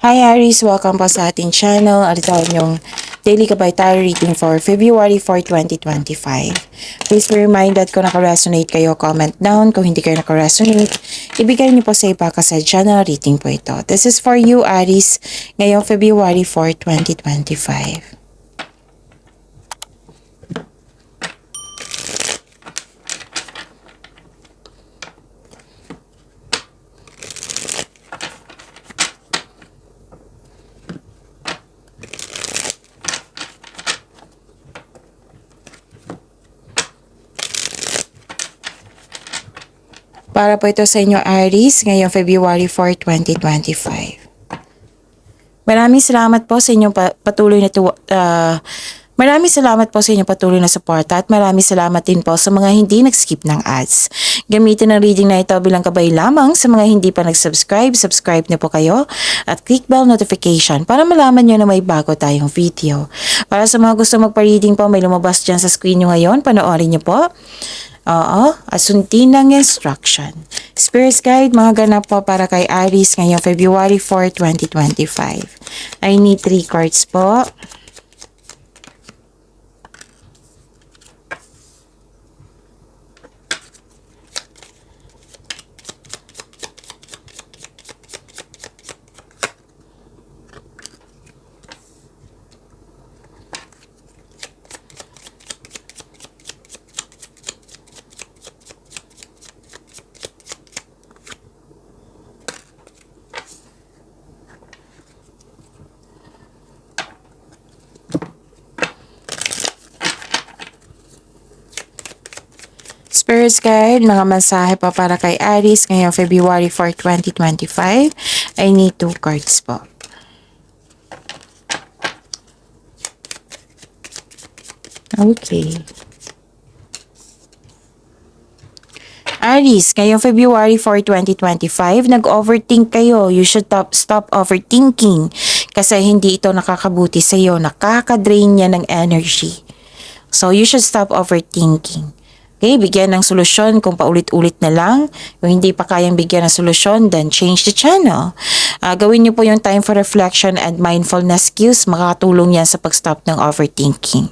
Hi Aries! Welcome po sa ating channel. At ito yung daily kabay tarot reading for February 4, 2025. Please be reminded kung naka-resonate kayo, comment down. Kung hindi kayo naka-resonate, ibigay niyo po sa iba kasi channel reading po ito. This is for you Aries ngayong February 4, 2025. Para po ito sa inyo Aries ngayong February 4, 2025. Maraming salamat po sa inyong maraming salamat po sa inyong patuloy na suporta at maraming salamat din po sa mga hindi nag-skip ng ads. Gamitin ang reading na ito bilang gabay lamang sa mga hindi pa nag-subscribe. Subscribe na po kayo at click bell notification para malaman nyo na may bago tayong video. Para sa mga gusto magpa-reading po, may lumabas dyan sa screen nyo ngayon. Panoorin nyo po. Oo, asuntin ng instruction. Spirit Guide, mga ganap po para kay Aries ngayong February 4, 2025. I need 3 cards po. Spirit Guide, mga mensahe pa para kay Aries ngayong February 4, 2025. I need 2 cards po. Okay. Aries, ngayong February 4, 2025, nag-overthink kayo. You should stop overthinking kasi hindi ito nakakabuti sa iyo. Nakaka-drain niya ng energy. So, you should stop overthinking. Okay, bigyan ng solusyon kung paulit-ulit na lang. Kung hindi pa kayang bigyan ng solusyon, then change the channel. Gawin niyo po yung time for reflection and mindfulness skills. Makakatulong yan sa pag-stop ng overthinking.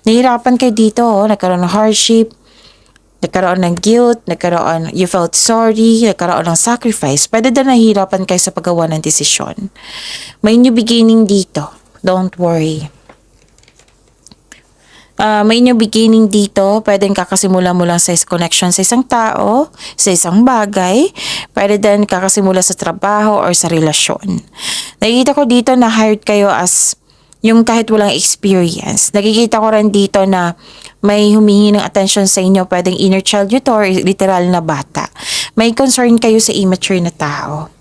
Nahirapan kayo dito, nagkaroon ng hardship, nagkaroon ng guilt, you felt sorry, nagkaroon ng sacrifice. Pwede din nahihirapan kayo sa paggawa ng desisyon. May new beginning dito. Don't worry. May new beginning dito. Pwedeng kakasimula mo lang sa connection sa isang tao, sa isang bagay. Pwede din kakasimula sa trabaho or sa relasyon. Nakikita ko dito na hired kayo as yung kahit walang experience. Nakikita ko rin dito na may humingi ng attention sa inyo. Pwedeng inner child nyo to or literal na bata. May concern kayo sa immature na tao.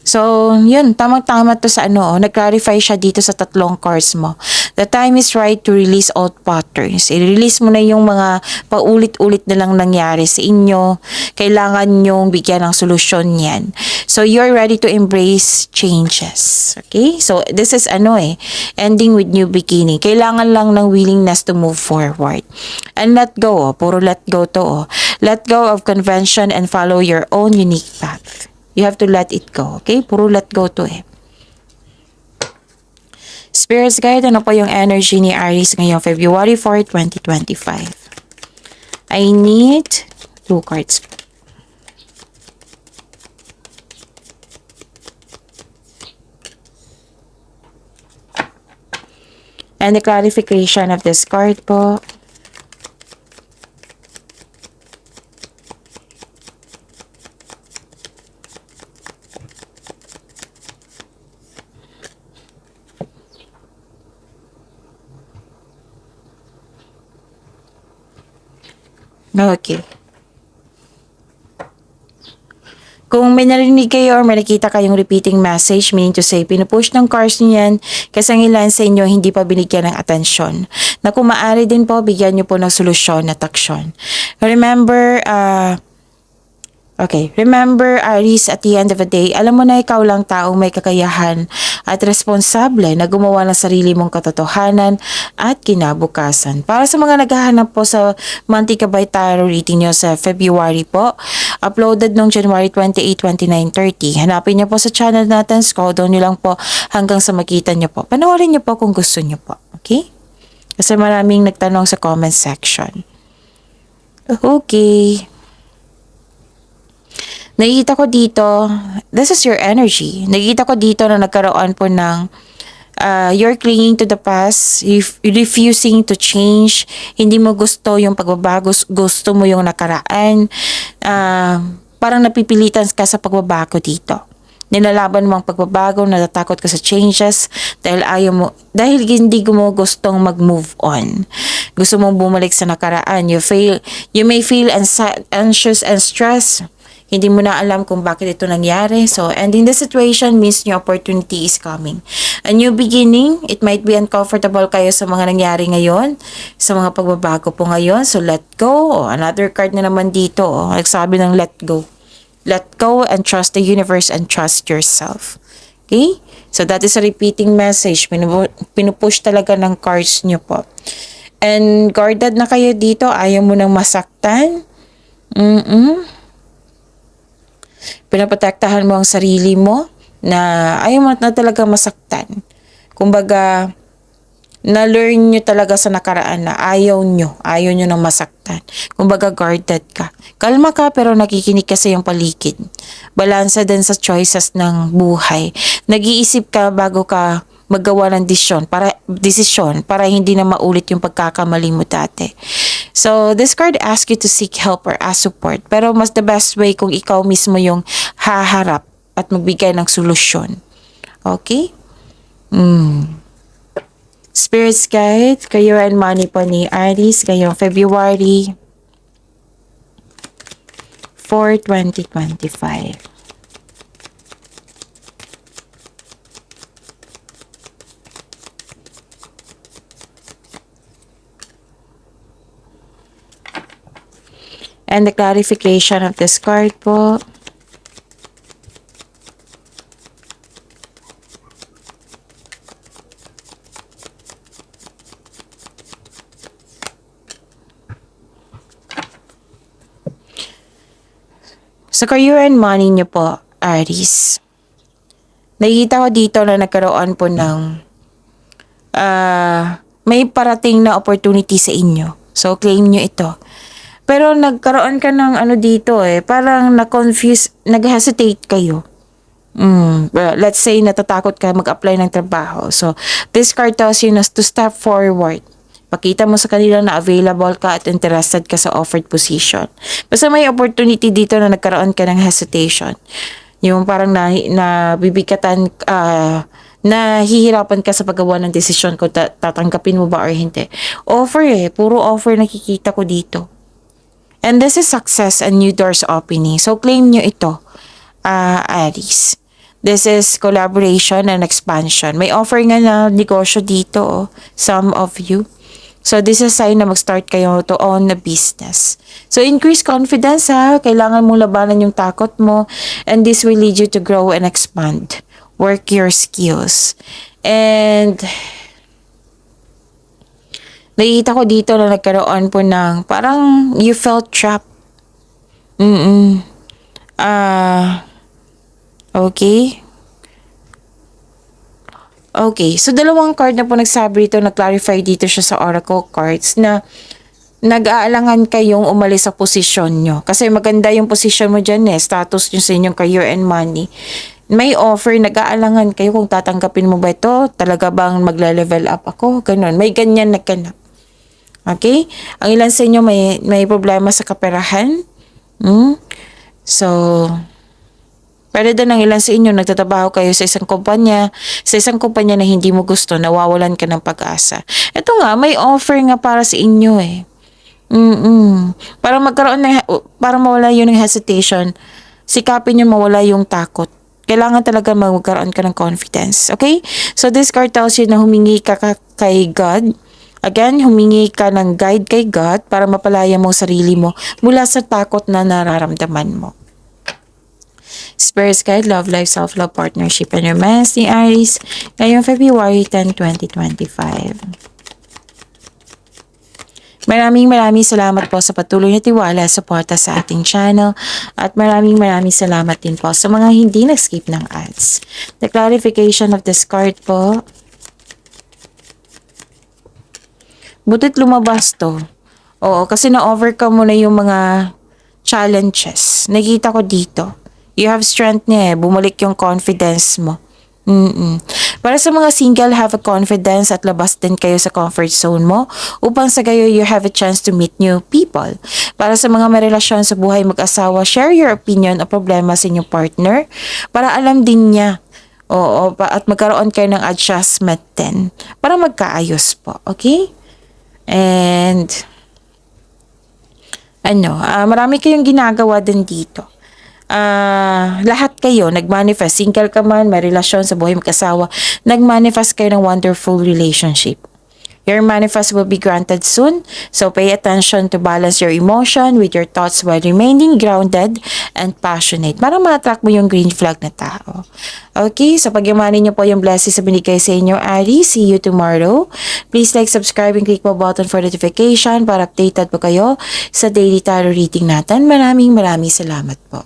So, yun, tamang-tama to sa nag-clarify siya dito sa 3 cards mo. The time is right to release old patterns. I-release mo na yung mga paulit-ulit na lang nangyari sa inyo. Kailangan nyong bigyan ng solusyon yan. So, you're ready to embrace changes. Okay? So, this is ending with new beginning. Kailangan lang ng willingness to move forward. And let go, puro let go to. Let go of convention and follow your own unique path. You have to let it go, okay? Puro let go to Spirits Guide, ano po yung energy ni Aries ngayong February 4, 2025? I need 2 cards. And the clarification of this card po. Okay. Kung may narinig kayo or may nakita kayong repeating message, meaning to say, pinupush ng cards niyo yan kasi ang ilan sa inyo hindi pa binigyan ng atensyon. Na kung maaari din po, bigyan niyo po ng solusyon at aksyon. Remember, Remember Aries, at the end of the day, alam mo na ikaw lang taong may kakayahan at responsable na gumawa ng sarili mong katotohanan at kinabukasan. Para sa mga naghahanap po sa monthly kabay tarot reading nyo sa February po, uploaded noong January 28, 29, 30. Hanapin nyo po sa channel natin, scroll down nyo lang po hanggang sa makita nyo po. Panoorin nyo po kung gusto nyo po. Okay? Kasi maraming nagtanong sa comment section. Okay. Nakikita ko dito, this is your energy. Nakikita ko dito na nagkaroon po ng you're clinging to the past, refusing to change, hindi mo gusto yung pagbabago, gusto mo yung nakaraan, parang napipilitan ka sa pagbabago dito. Nilalaban mo ang pagbabago, natatakot ka sa changes dahil hindi mo gustong mag-move on. Gusto mong bumalik sa nakaraan. You may feel anxious and stressed. Hindi mo na alam kung bakit ito nangyari. So, ending the situation means new opportunity is coming. A new beginning, it might be uncomfortable kayo sa mga nangyari ngayon, sa mga pagbabago po ngayon. So, let go. Another card na naman dito. Nagsabi ng let go. Let go and trust the universe and trust yourself. Okay? So, that is a repeating message. Pinupush talaga ng cards nyo po. And guarded na kayo dito. Ayaw mo nang masaktan. Pinaprotektahan mo ang sarili mo na ayaw mo na talaga masaktan. Kumbaga, na-learn nyo talaga sa nakaraan na ayaw nyo nang masaktan. Kumbaga, guarded ka. Kalma ka pero nakikinig ka sa iyong paligid. Balansa din sa choices ng buhay. Nag-iisip ka bago ka maggawa ng desisyon para hindi na maulit yung pagkakamali mo dati. So, this card asks you to seek help or ask support. Pero mas the best way kung ikaw mismo yung haharap at magbigay ng solusyon. Okay? Spirits guide, career and money po ni Aries ngayong February 4, 2025. And the clarification of this card po. Sa career and money niyo po, Aries. Nakikita ko dito na nagkaroon po ng may parating na opportunity sa inyo. So, claim niyo ito. Pero nagkaroon ka ng dito parang na-confuse, nag-hesitate kayo. Let's say natatakot ka mag-apply ng trabaho. So, this card tells you na to step forward. Pakita mo sa kanila na available ka at interested ka sa offered position. Basta may opportunity dito na nagkaroon ka ng hesitation. Yung parang nabibigatan, nahihirapan ka sa paggawa ng desisyon kung tatanggapin mo ba or hindi. Offer puro offer nakikita ko dito. And this is success and new doors opening. So, claim nyo ito, Aries. This is collaboration and expansion. May offer nga na negosyo dito, some of you. So, this is a sign na mag-start kayo to own a business. So, increase confidence Kailangan mong labanan yung takot mo. And this will lead you to grow and expand. Work your skills. And nakikita ko dito na nagkaroon po ng parang you felt trapped. Okay. Okay. So, dalawang card na po nagsabi dito, nag-clarify dito siya sa oracle cards na nag-aalangan kayong umalis sa posisyon nyo. Kasi maganda yung posisyon mo dyan status nyo sa inyong career and money. May offer, nag-aalangan kayo kung tatanggapin mo ba ito. Talaga bang magla-level up ako? Ganon. May ganyan nagkanap. Okay? Ang ilan sa inyo may problema sa kaperahan. So, pwede din ang ilan sa inyo nagtatrabaho kayo sa isang kumpanya na hindi mo gusto, nawawalan ka ng pag-asa. Ito nga, may offer nga para sa inyo Para mawala yun ng hesitation, sikapin nyo mawala yung takot. Kailangan talaga magkaroon ka ng confidence. Okay? So, this card tells you na humingi ka kay God. Again, humingi ka ng guide kay God para mapalaya mo sarili mo mula sa takot na nararamdaman mo. Spirit Guide, Love Life, Self-Love, Partnership, and Romance ni Aries ngayong February 10, 2025. Maraming salamat po sa patuloy na tiwala at suporta sa ating channel at maraming salamat din po sa mga hindi nag-skip ng ads. The clarification of this card po. Butit lumabas to. Oo, kasi na-overcome mo na yung mga challenges. Nakita ko dito. You have strength niya eh. Bumalik yung confidence mo. Para sa mga single, have a confidence at labas din kayo sa comfort zone mo upang sa gayo you have a chance to meet new people. Para sa mga may relasyon sa buhay mag-asawa, share your opinion o problema sa inyong partner para alam din niya. Oo, at magkaroon kayo ng adjustment din para magkaayos po. Okay? And marami kayong ginagawa din dito. Lahat kayo nagmanifest, single ka man, may relasyon sa buhay mag-asawa, nagmanifest kayo ng wonderful relationship. Your manifest will be granted soon, so pay attention to balance your emotion with your thoughts while remaining grounded and passionate para ma-attract mo yung green flag na tao. Okay, so pagyamanin niyo po yung blessings na binigay sa inyo, Aries. See you tomorrow. Please like, subscribe, and click the button for notification para updated po kayo sa daily tarot reading natin. Maraming salamat po.